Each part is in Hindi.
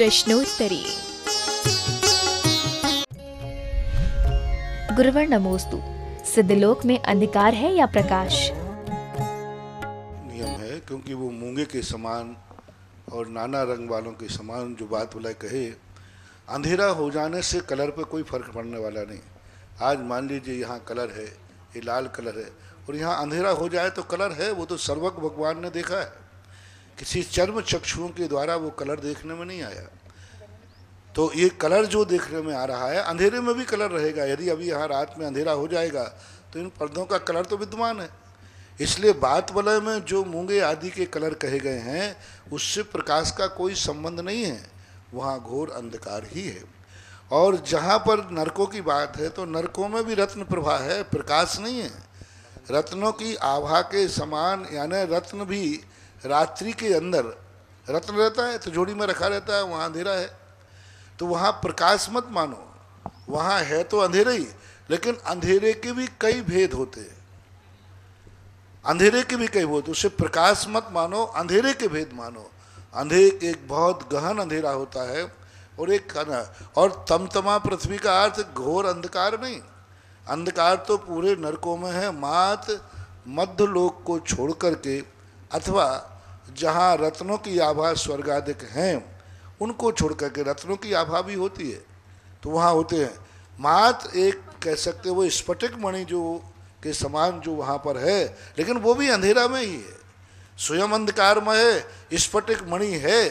प्रश्नोत्तरी। गुरुवर नमोस्तु। सिद्धलोक में अंधकार है या प्रकाश? नियम है, क्योंकि वो मूंगे के समान और नाना रंग वालों के समान जो बात बोला कहे, अंधेरा हो जाने से कलर पे कोई फर्क पड़ने वाला नहीं। आज मान लीजिए यहाँ कलर है, ये लाल कलर है, और यहाँ अंधेरा हो जाए तो कलर है, वो तो सर्वज्ञ भगवान ने देखा है। किसी चर्म चक्षुओं के द्वारा वो कलर देखने में नहीं आया। तो ये कलर जो देखने में आ रहा है, अंधेरे में भी कलर रहेगा। यदि अभी यहाँ रात में अंधेरा हो जाएगा तो इन पर्दों का कलर तो विद्यमान है। इसलिए बात वलय में जो मूंगे आदि के कलर कहे गए हैं उससे प्रकाश का कोई संबंध नहीं है, वहाँ घोर अंधकार ही है। और जहाँ पर नरकों की बात है तो नरकों में भी रत्न प्रभा है, प्रकाश नहीं है। रत्नों की आभा के समान, यानी रत्न भी रात्रि के अंदर रत्न रहता है, तिजोरी में रखा रहता है, वहाँ अंधेरा है। तो वहाँ प्रकाश मत मानो, वहाँ है तो अंधेरा ही, लेकिन अंधेरे के भी कई भेद होते हैं। अंधेरे के भी कई भेद, उसे प्रकाश मत मानो, अंधेरे के भेद मानो। अंधेरे एक बहुत गहन अंधेरा होता है और एक और तमतमा पृथ्वी का अर्थ घोर अंधकार नहीं। अंधकार तो पूरे नरकों में है, मात मध्य लोक को छोड़ करके, अथवा जहाँ रत्नों की आभा स्वर्गादिक हैं उनको छोड़ करके, रत्नों की आभा भी होती है तो वहाँ होते हैं। मात एक कह सकते वो स्फटिक मणि जो के समान जो वहाँ पर है, लेकिन वो भी अंधेरा में ही है, स्वयं अंधकार में है, स्फटिक मणि है,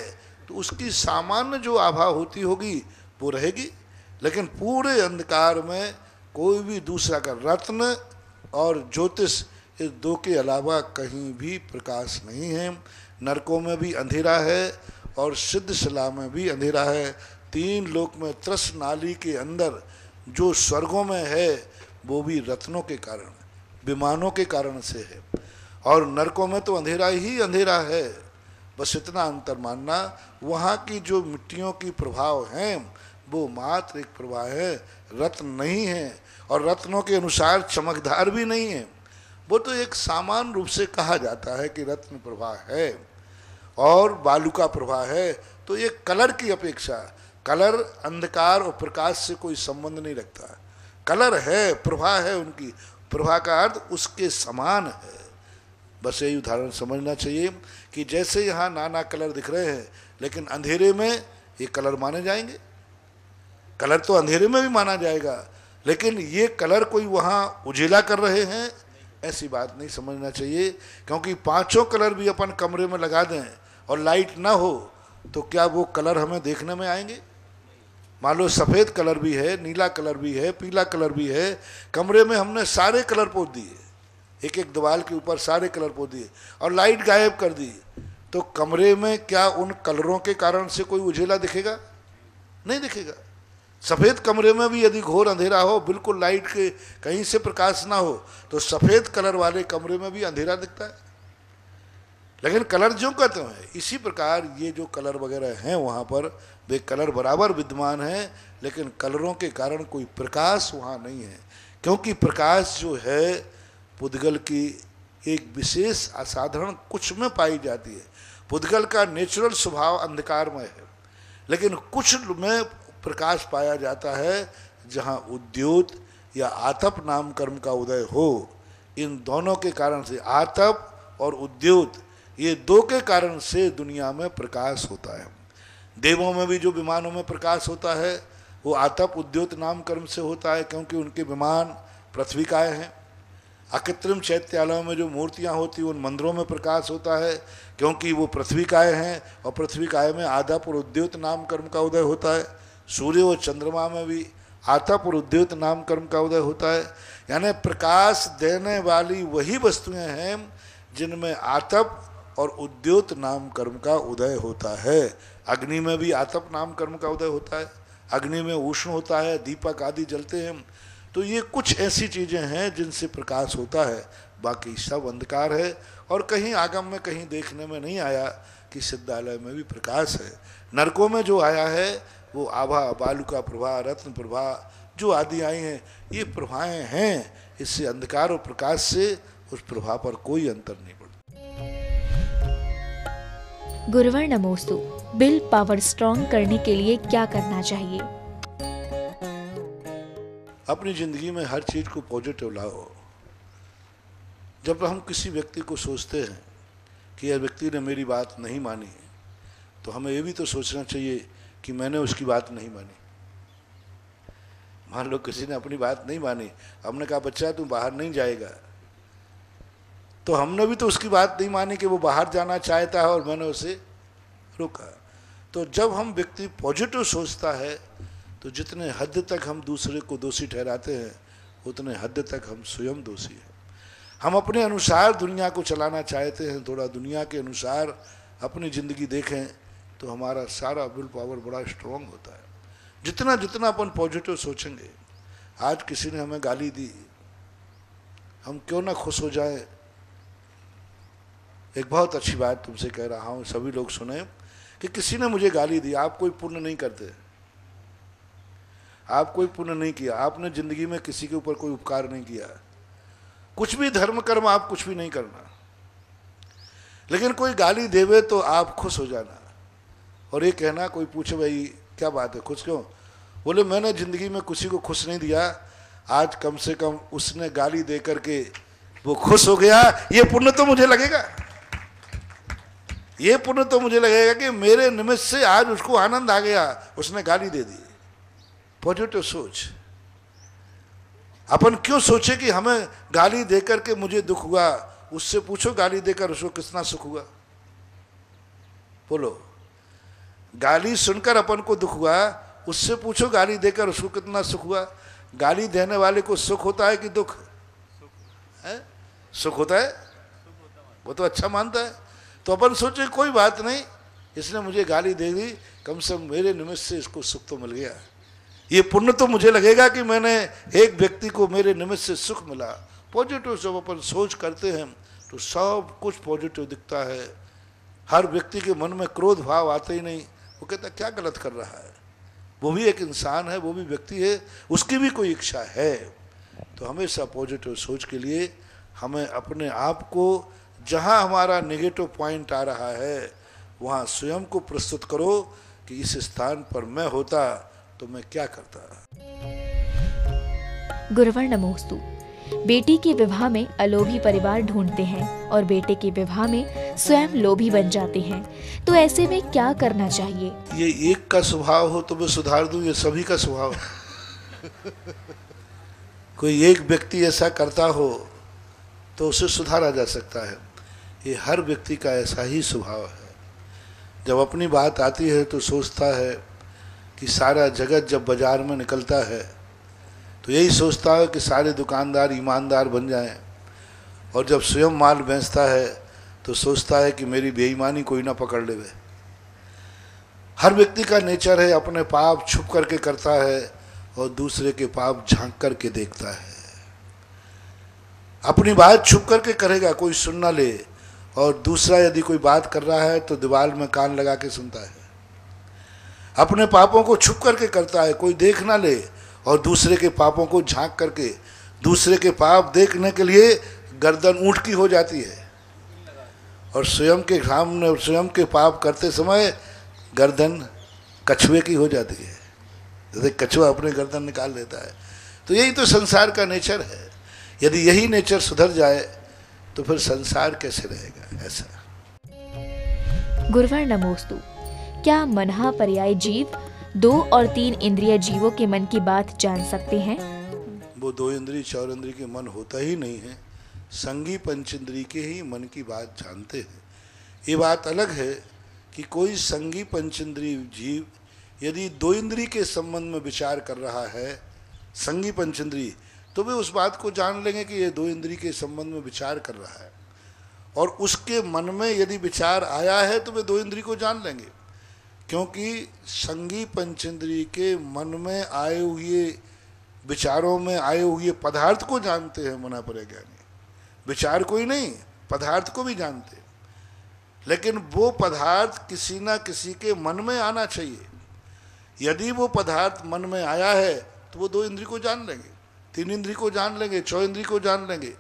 तो उसकी सामान्य जो आभा होती होगी वो रहेगी। लेकिन पूरे अंधकार में कोई भी दूसरा का रत्न और ज्योतिष, इस दो के अलावा कहीं भी प्रकाश नहीं है। नरकों में भी अंधेरा है और सिद्धशिला में भी अंधेरा है। तीन लोक में त्रस नाली के अंदर जो स्वर्गों में है वो भी रत्नों के कारण, विमानों के कारण से है, और नरकों में तो अंधेरा ही अंधेरा है। बस इतना अंतर मानना, वहाँ की जो मिट्टियों की प्रभाव हैं वो मात्र एक प्रभाव है, रत्न नहीं है। और रत्नों के अनुसार चमकदार भी नहीं है, वो तो एक सामान्य रूप से कहा जाता है कि रत्न प्रभा है और बालू का प्रभा है। तो ये कलर की अपेक्षा, कलर अंधकार और प्रकाश से कोई संबंध नहीं रखता। कलर है, प्रभा है, उनकी प्रभा का अर्थ उसके समान है। बस यही उदाहरण समझना चाहिए कि जैसे यहाँ नाना कलर दिख रहे हैं, लेकिन अंधेरे में ये कलर माने जाएंगे। कलर तो अंधेरे में भी माना जाएगा, लेकिन ये कलर कोई वहाँ उजेला कर रहे हैं ऐसी बात नहीं समझना चाहिए। क्योंकि पांचों कलर भी अपन कमरे में लगा दें और लाइट ना हो तो क्या वो कलर हमें देखने में आएंगे? मान लो सफ़ेद कलर भी है, नीला कलर भी है, पीला कलर भी है, कमरे में हमने सारे कलर पोत दिए, एक एक दीवार के ऊपर सारे कलर पोत दिए और लाइट गायब कर दी, तो कमरे में क्या उन कलरों के कारण से कोई उजेला दिखेगा? नहीं दिखेगा। सफ़ेद कमरे में भी यदि घोर अंधेरा हो, बिल्कुल लाइट के कहीं से प्रकाश ना हो, तो सफ़ेद कलर वाले कमरे में भी अंधेरा दिखता है। लेकिन कलर जो कहते हैं, इसी प्रकार ये जो कलर वगैरह हैं वहाँ पर, वे कलर बराबर विद्यमान हैं, लेकिन कलरों के कारण कोई प्रकाश वहाँ नहीं है। क्योंकि प्रकाश जो है पुद्गल की एक विशेष असाधारण कुछ में पाई जाती है। पुद्गल का नेचुरल स्वभाव अंधकारमय है, लेकिन कुछ में प्रकाश पाया जाता है जहाँ उद्योत या आतप नाम कर्म का उदय हो। इन दोनों के कारण से, आतप और उद्योत, ये दो के कारण से दुनिया में प्रकाश होता है। देवों में भी जो विमानों में प्रकाश होता है वो आतप उद्योत नाम कर्म से होता है, क्योंकि उनके विमान पृथ्वी काय हैं। अकृत्रिम चैत्यालयों में जो मूर्तियाँ होती हैं उन मंदिरों में प्रकाश होता है, क्योंकि वो पृथ्वी काय हैं, और पृथ्वी काय में आतप और उद्योत नाम कर्म का उदय होता है। सूर्य और चंद्रमा में भी आतप और उद्योत नाम कर्म का उदय होता है। यानी प्रकाश देने वाली वही वस्तुएं हैं जिनमें आतप और उद्योत नाम कर्म का उदय होता है। अग्नि में भी आतप नाम कर्म का उदय होता है, अग्नि में उष्ण होता है, दीपक आदि जलते हैं। तो ये कुछ ऐसी चीज़ें हैं जिनसे प्रकाश होता है, बाकी सब अंधकार है। और कहीं आगम में कहीं देखने में नहीं आया कि सिद्धालय में भी प्रकाश है। नरकों में जो आया है वो आभा, बालू का प्रभा, रत्न प्रभा जो आदि आई हैं, ये प्रभाएं हैं। इससे अंधकार और प्रकाश से उस प्रभा पर कोई अंतर नहीं पड़ता। गुरुवर नमोस्तु। विल पावर स्ट्रॉन्ग करने के लिए क्या करना चाहिए? अपनी ज़िंदगी में हर चीज़ को पॉजिटिव लाओ। जब हम किसी व्यक्ति को सोचते हैं कि यह व्यक्ति ने मेरी बात नहीं मानी, तो हमें ये भी तो सोचना चाहिए कि मैंने उसकी बात नहीं मानी। मान लो किसी ने अपनी बात नहीं मानी, हमने कहा बच्चा तू बाहर नहीं जाएगा, तो हमने भी तो उसकी बात नहीं मानी कि वो बाहर जाना चाहता है और मैंने उसे रोका। तो जब हम व्यक्ति पॉजिटिव सोचता है तो जितने हद तक हम दूसरे को दोषी ठहराते हैं उतने हद तक हम स्वयं दोषी हैं। हम अपने अनुसार दुनिया को चलाना चाहते हैं, थोड़ा दुनिया के अनुसार अपनी ज़िंदगी देखें तो हमारा सारा विल पावर बड़ा स्ट्रॉन्ग होता है। जितना जितना अपन पॉजिटिव सोचेंगे। आज किसी ने हमें गाली दी, हम क्यों ना खुश हो जाएं। एक बहुत अच्छी बात तुमसे कह रहा हूँ, सभी लोग सुने कि किसी ने मुझे गाली दी। आप कोई पुण्य नहीं करते, आप कोई पुण्य नहीं किया, आपने जिंदगी में किसी के ऊपर कोई उपकार नहीं किया, कुछ भी धर्म कर्म आप कुछ भी नहीं करना, लेकिन कोई गाली देवे तो आप खुश हो जाना और ये कहना, कोई पूछे भाई क्या बात है खुश क्यों, बोले मैंने जिंदगी में किसी को खुश नहीं दिया, आज कम से कम उसने गाली दे करके वो खुश हो गया। ये पुण्य तो मुझे लगेगा, ये पुण्य तो मुझे लगेगा कि मेरे निमित्त से आज उसको आनंद आ गया, उसने गाली दे दी। पॉजिटिव सोच। अपन क्यों सोचे कि हमें गाली देकर के मुझे दुख हुआ, उससे पूछो गाली देकर उसको कितना सुख हुआ। बोलो, गाली सुनकर अपन को दुख हुआ, उससे पूछो गाली देकर उसको कितना सुख हुआ। गाली देने वाले को सुख होता है कि दुख है? सुख होता है, वो तो अच्छा मानता है। तो अपन सोचे कोई बात नहीं, इसने मुझे गाली दे दी, कम से कम मेरे निमित्त से इसको सुख तो मिल गया। ये पुण्य तो मुझे लगेगा कि मैंने एक व्यक्ति को मेरे निमित्त से सुख मिला। पॉजिटिव जब अपन सोच करते हैं तो सब कुछ पॉजिटिव दिखता है। हर व्यक्ति के मन में क्रोध भाव आते ही नहीं, वो कहता क्या गलत कर रहा है, वो भी एक इंसान है, वो भी व्यक्ति है, उसकी भी कोई इच्छा है। तो हमेशा पॉजिटिव सोच के लिए हमें अपने आप को, जहाँ हमारा नेगेटिव पॉइंट आ रहा है वहाँ स्वयं को प्रस्तुत करो कि इस स्थान पर मैं होता तो मैं क्या करता। गुरुवर नमोस्तु। बेटी के विवाह में अलोभी परिवार ढूंढते हैं और बेटे के विवाह में स्वयं लोभी बन जाते हैं, तो ऐसे में क्या करना चाहिए? ये एक का स्वभाव हो तो मैं सुधार दूं, ये सभी का स्वभाव है। कोई एक व्यक्ति ऐसा करता हो तो उसे सुधारा जा सकता है, ये हर व्यक्ति का ऐसा ही स्वभाव है। जब अपनी बात आती है तो सोचता है कि सारा जगत जब बाजार में निकलता है तो यही सोचता है कि सारे दुकानदार ईमानदार बन जाएं, और जब स्वयं माल बेचता है तो सोचता है कि मेरी बेईमानी कोई ना पकड़ लेवे। हर व्यक्ति का नेचर है, अपने पाप छुप करके करता है और दूसरे के पाप झांक करके देखता है। अपनी बात छुप करके करेगा, कोई सुन ना ले, और दूसरा यदि कोई बात कर रहा है तो दीवार में कान लगा के सुनता है। अपने पापों को छुप करके करता है, कोई देख ना ले, और दूसरे के पापों को झांक करके, दूसरे के पाप देखने के लिए गर्दन ऊंट की हो जाती है, और स्वयं के सामने स्वयं के पाप करते समय गर्दन कछुए की हो जाती है, जैसे कछुआ अपने गर्दन निकाल लेता है। तो यही तो संसार का नेचर है। यदि यही नेचर सुधर जाए तो फिर संसार कैसे रहेगा। ऐसा। गुरुवर नमोस्तु। क्या मनहा पर्याय जीव 2 और 3 इंद्रिय जीवों के मन की बात जान सकते हैं? वो 2 इंद्रिय 4 इंद्रिय के मन होता ही नहीं है, संगी पंचेंद्रिय के ही मन की बात जानते हैं। ये बात अलग है कि कोई संगी पंचेंद्रिय जीव यदि 2 इंद्रिय के संबंध में विचार कर रहा है, संगी पंचेंद्रिय, तो वे उस बात को जान लेंगे कि ये 2 इंद्रिय के संबंध में विचार कर रहा है, और उसके मन में यदि विचार आया है तो वे 2 इंद्रिय को जान लेंगे, क्योंकि संगी पंचेंद्रिय के मन में आए हुए विचारों में आए हुए पदार्थ को जानते हैं मना परज्ञानी। विचार को ही नहीं, पदार्थ को भी जानते हैं, लेकिन वो पदार्थ किसी ना किसी के मन में आना चाहिए। यदि वो पदार्थ मन में आया है तो वो 2 इंद्रिय को जान लेंगे, 3 इंद्रिय को जान लेंगे, 4 इंद्रिय को जान लेंगे।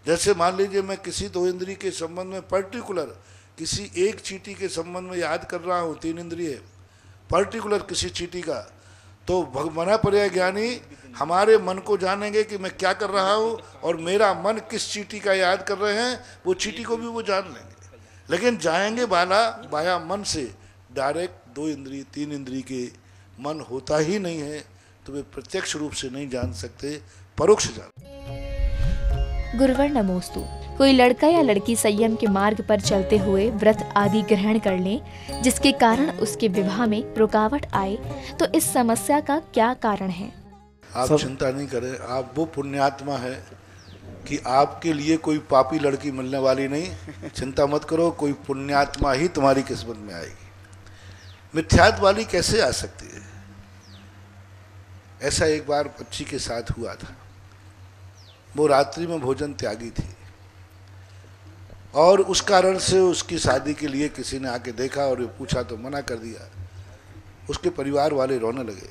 जैसे मान लीजिए मैं किसी 2 इंद्रिय के संबंध में पर्टिकुलर किसी एक चींटी के संबंध में याद कर रहा हूँ, 3 इंद्रिय पर्टिकुलर किसी चींटी का, तो मना पर्याय ज्ञानी हमारे मन को जानेंगे कि मैं क्या कर रहा हूँ और मेरा मन किस चींटी का याद कर रहे हैं, वो चींटी को भी वो जान लेंगे। लेकिन जाएंगे बाया मन से, डायरेक्ट 2 इंद्रिय 3 इंद्रिय के मन होता ही नहीं है, तो वे प्रत्यक्ष रूप से नहीं जान सकते, परोक्ष जान। गुरुवर नमोस्तु। कोई लड़का या लड़की संयम के मार्ग पर चलते हुए व्रत आदि ग्रहण कर ले, जिसके कारण उसके विवाह में रुकावट आए, तो इस समस्या का क्या कारण है? आप चिंता नहीं करें, आप वो पुण्यात्मा है कि आपके लिए कोई पापी लड़की मिलने वाली नहीं। चिंता मत करो, कोई पुण्यात्मा ही तुम्हारी किस्मत में आएगी। मिथ्यात्व वाली कैसे आ सकती है? ऐसा एक बार बच्ची के साथ हुआ था। वो रात्रि में भोजन त्यागी थी और उस कारण से उसकी शादी के लिए किसी ने आके देखा और ये पूछा तो मना कर दिया। उसके परिवार वाले रोने लगे,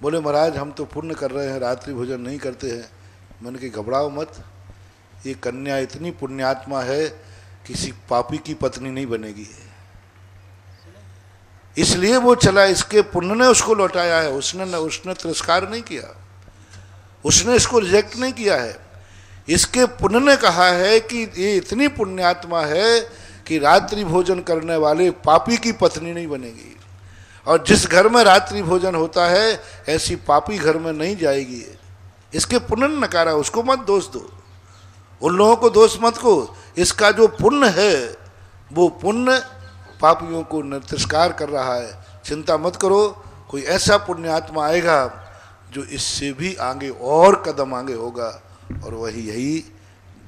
बोले महाराज हम तो पुण्य कर रहे हैं, रात्रि भोजन नहीं करते हैं। मैंने कहा घबराओ मत, ये कन्या इतनी पुण्यात्मा है, किसी पापी की पत्नी नहीं बनेगी, इसलिए वो चला, इसके पुण्य ने उसको लौटाया है। उसने तिरस्कार नहीं किया, उसने इसको रिजेक्ट नहीं किया है। इसके पुण्य ने कहा है कि ये इतनी पुण्यात्मा है कि रात्रि भोजन करने वाले पापी की पत्नी नहीं बनेगी, और जिस घर में रात्रि भोजन होता है ऐसी पापी घर में नहीं जाएगी। इसके पुण्य ने नकारा, उसको मत दोष दो, उन लोगों को दोष मत को। इसका जो पुण्य है वो पुण्य पापियों को तिरस्कार कर रहा है। चिंता मत करो, कोई ऐसा पुण्यात्मा आएगा जो इससे भी आगे और कदम आगे होगा, और वही यही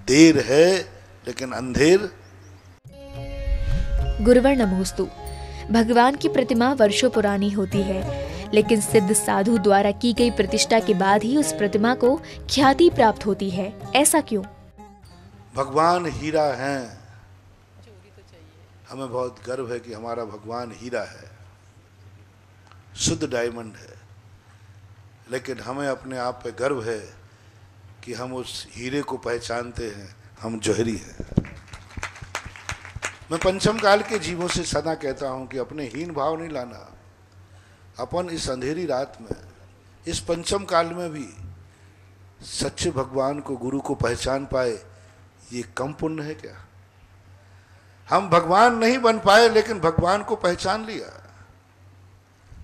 देर है लेकिन अंधेर। गुरुवर नमोस्तु। भगवान की प्रतिमा वर्षों पुरानी होती है, लेकिन सिद्ध साधु द्वारा की गई प्रतिष्ठा के बाद ही उस प्रतिमा को ख्याति प्राप्त होती है, ऐसा क्यों? भगवान हीरा हैं, हमें बहुत गर्व है कि हमारा भगवान हीरा है, शुद्ध डायमंड है। लेकिन हमें अपने आप पे गर्व है कि हम उस हीरे को पहचानते हैं, हम जौहरी हैं। मैं पंचम काल के जीवों से सदा कहता हूं कि अपने हीन भाव नहीं लाना। अपन इस अंधेरी रात में, इस पंचम काल में भी सच्चे भगवान को, गुरु को पहचान पाए, ये कम पुण्य है क्या? हम भगवान नहीं बन पाए लेकिन भगवान को पहचान लिया।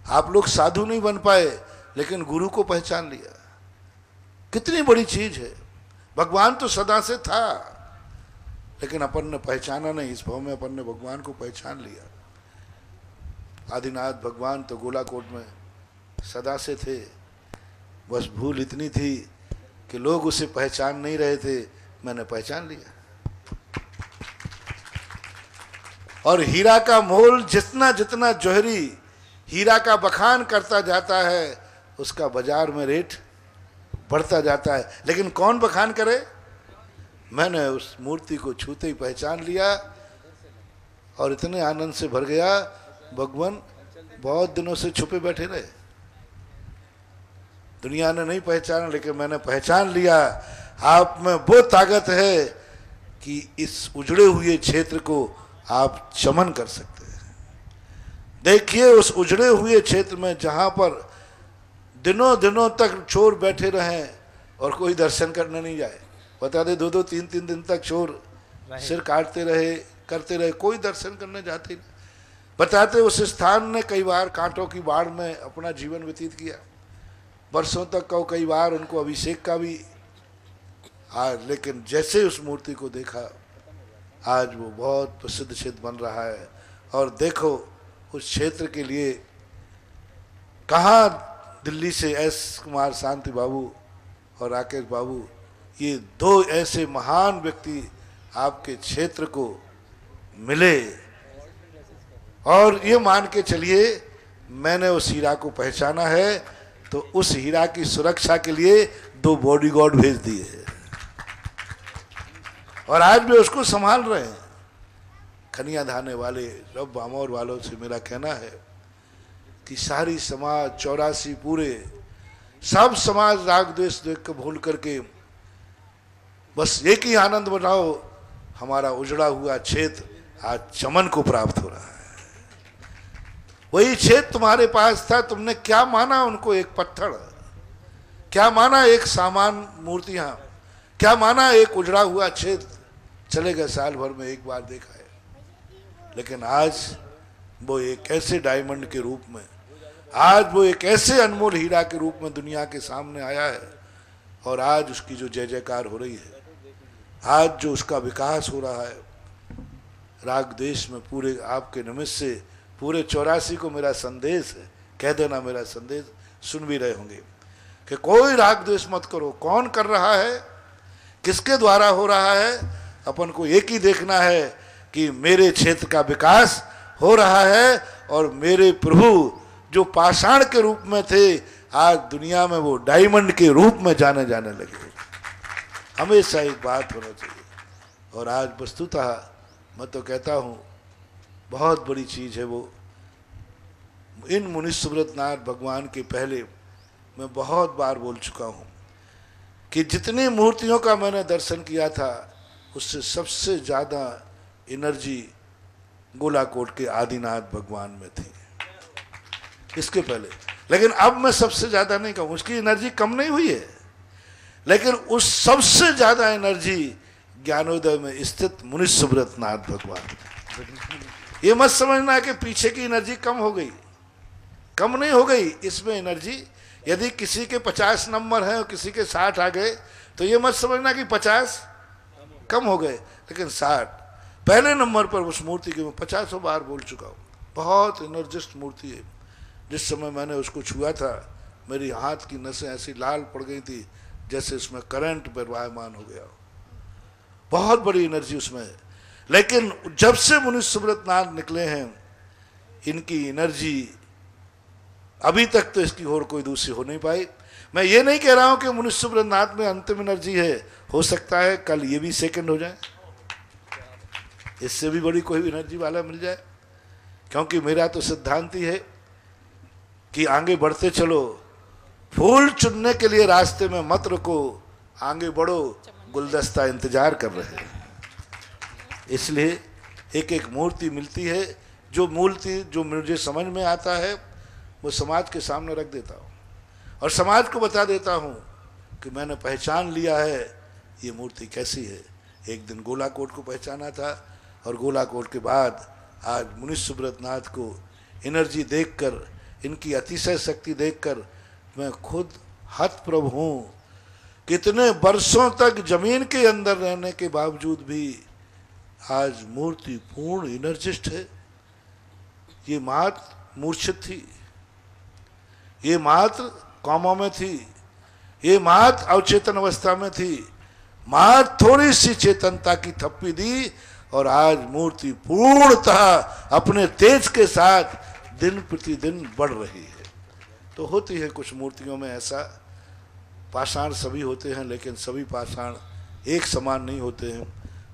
आप लोग साधु नहीं बन पाए लेकिन गुरु को पहचान लिया, कितनी बड़ी चीज है। भगवान तो सदा से था, लेकिन अपन ने पहचाना नहीं। इस भाव में अपन ने भगवान को पहचान लिया। आदिनाथ भगवान तो गोलाकोट में सदा से थे, बस भूल इतनी थी कि लोग उसे पहचान नहीं रहे थे, मैंने पहचान लिया। और हीरा का मोल जितना जितना जौहरी हीरा का बखान करता जाता है, उसका बाजार में रेट बढ़ता जाता है। लेकिन कौन बखान करे? मैंने उस मूर्ति को छूते ही पहचान लिया और इतने आनंद से भर गया। भगवान बहुत दिनों से छुपे बैठे रहे, दुनिया ने नहीं पहचाना, लेकिन मैंने पहचान लिया। आप में वो ताकत है कि इस उजड़े हुए क्षेत्र को आप चमन कर सकते हैं। देखिए उस उजड़े हुए क्षेत्र में जहां पर दिनों दिनों तक चोर बैठे रहे और कोई दर्शन करने नहीं जाए, बता दे 2-2 3-3 दिन तक चोर सिर काटते रहे, करते रहे, कोई दर्शन करने जाते नहीं। बताते उस स्थान ने कई बार कांटों की बाढ़ में अपना जीवन व्यतीत किया, वर्षों तक का, कई बार उनको अभिषेक का भी। लेकिन जैसे उस मूर्ति को देखा, आज वो बहुत प्रसिद्ध क्षेत्र बन रहा है। और देखो उस क्षेत्र के लिए कहाँ दिल्ली से एस कुमार शांति बाबू और राकेश बाबू, ये 2 ऐसे महान व्यक्ति आपके क्षेत्र को मिले। और ये मान के चलिए मैंने उस हीरा को पहचाना है, तो उस हीरा की सुरक्षा के लिए 2 बॉडीगार्ड भेज दिए और आज भी उसको संभाल रहे हैं। खनिया धाने वाले रब भामौर वालों से मेरा कहना है कि सारी समाज 84 पूरे सब समाज राग द्वेष देख कर भूल करके बस एक ही आनंद बनाओ, हमारा उजड़ा हुआ क्षेत्र आज चमन को प्राप्त हो रहा है। वही छेद तुम्हारे पास था, तुमने क्या माना उनको? एक पत्थर। क्या माना? एक सामान मूर्तियां। क्या माना? एक उजड़ा हुआ छेद। चले गए, साल भर में एक बार देखा है। लेकिन आज वो एक ऐसे डायमंड के रूप में, आज वो एक ऐसे अनमोल हीरा के रूप में दुनिया के सामने आया है। और आज उसकी जो जय जयकार हो रही है, आज जो उसका विकास हो रहा है, राग देश में पूरे आपके निमित्त से पूरे 84 को मेरा संदेश है। कह देना, मेरा संदेश सुन भी रहे होंगे कि कोई राग द्वेष मत करो। कौन कर रहा है, किसके द्वारा हो रहा है, अपन को एक ही देखना है कि मेरे क्षेत्र का विकास हो रहा है और मेरे प्रभु जो पाषाण के रूप में थे, आज दुनिया में वो डायमंड के रूप में जाने लगे। हमेशा एक बात होना चाहिए। और आज वस्तुतः मैं तो कहता हूँ बहुत बड़ी चीज़ है वो। इन मुनि सुब्रतनाथ भगवान के पहले मैं बहुत बार बोल चुका हूँ कि जितनी मूर्तियों का मैंने दर्शन किया था, उससे सबसे ज़्यादा एनर्जी गोलाकोट के आदिनाथ भगवान में थी, इसके पहले। लेकिन अब मैं सबसे ज़्यादा नहीं कहूँ, उसकी एनर्जी कम नहीं हुई है, लेकिन उस सबसे ज़्यादा एनर्जी ज्ञानोदय में स्थित मुनि सुब्रतनाथ भगवान। ये मत समझना कि पीछे की एनर्जी कम हो गई, कम नहीं हो गई। इसमें एनर्जी, यदि किसी के 50 नंबर हैं और किसी के 60 आ गए, तो ये मत समझना कि 50 कम हो गए, लेकिन 60 पहले नंबर पर उस मूर्ति की मैं 50 बार बोल चुका हूँ। बहुत एनर्जिस्ट मूर्ति है। जिस समय मैंने उसको छुआ था, मेरी हाथ की नसें ऐसी लाल पड़ गई थी जैसे उसमें करंट प्रवाहमान हो गया। बहुत बड़ी एनर्जी उसमें है। लेकिन जब से मुनि सुब्रतनाथ निकले हैं, इनकी एनर्जी अभी तक तो इसकी और कोई दूसरी हो नहीं पाई। मैं ये नहीं कह रहा हूं कि मुनि सुब्रतनाथ में अंतिम एनर्जी है, हो सकता है कल ये भी सेकंड हो जाए, इससे भी बड़ी कोई एनर्जी वाला मिल जाए। क्योंकि मेरा तो सिद्धांत ही है कि आगे बढ़ते चलो, फूल चुनने के लिए रास्ते में मत रुको, आगे बढ़ो, गुलदस्ता इंतजार कर रहे हैं। इसलिए एक एक मूर्ति मिलती है, जो मूर्ति जो मुझे समझ में आता है वो समाज के सामने रख देता हूँ और समाज को बता देता हूँ कि मैंने पहचान लिया है ये मूर्ति कैसी है। एक दिन गोलाकोट को पहचाना था और गोलाकोट के बाद आज मुनि सुब्रतनाथ को एनर्जी देखकर, इनकी अतिशय शक्ति देखकर मैं खुद हतप्रभ हूँ। कितने वर्षों तक जमीन के अंदर रहने के बावजूद भी आज मूर्ति पूर्ण एनर्जिस्ट है। ये मात्र मूर्छित थी, ये मात्र कौमा में थी, ये मात्र अवचेतन अवस्था में थी, मात्र थोड़ी सी चेतनता की थप्पी दी और आज मूर्ति पूर्णतः अपने तेज के साथ दिन प्रतिदिन बढ़ रही है। तो होती है कुछ मूर्तियों में ऐसा, पाषाण सभी होते हैं लेकिन सभी पाषाण एक समान नहीं होते हैं।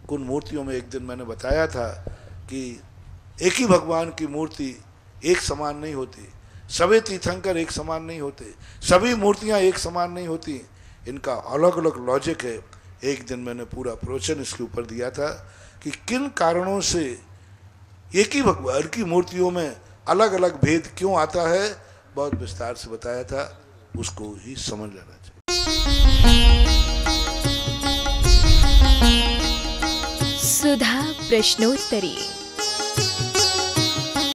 कुछ मूर्तियों में एक दिन मैंने बताया था कि एक ही भगवान की मूर्ति एक समान नहीं होती, सभी तीर्थंकर एक समान नहीं होते, सभी मूर्तियां एक समान नहीं होती, इनका अलग अलग लॉजिक है। एक दिन मैंने पूरा प्रवचन इसके ऊपर दिया था कि किन कारणों से एक ही भगवान की मूर्तियों में अलग अलग भेद क्यों आता है, बहुत विस्तार से बताया था, उसको ही समझ लेना चाहिए। सुधा प्रश्नोत्तरी।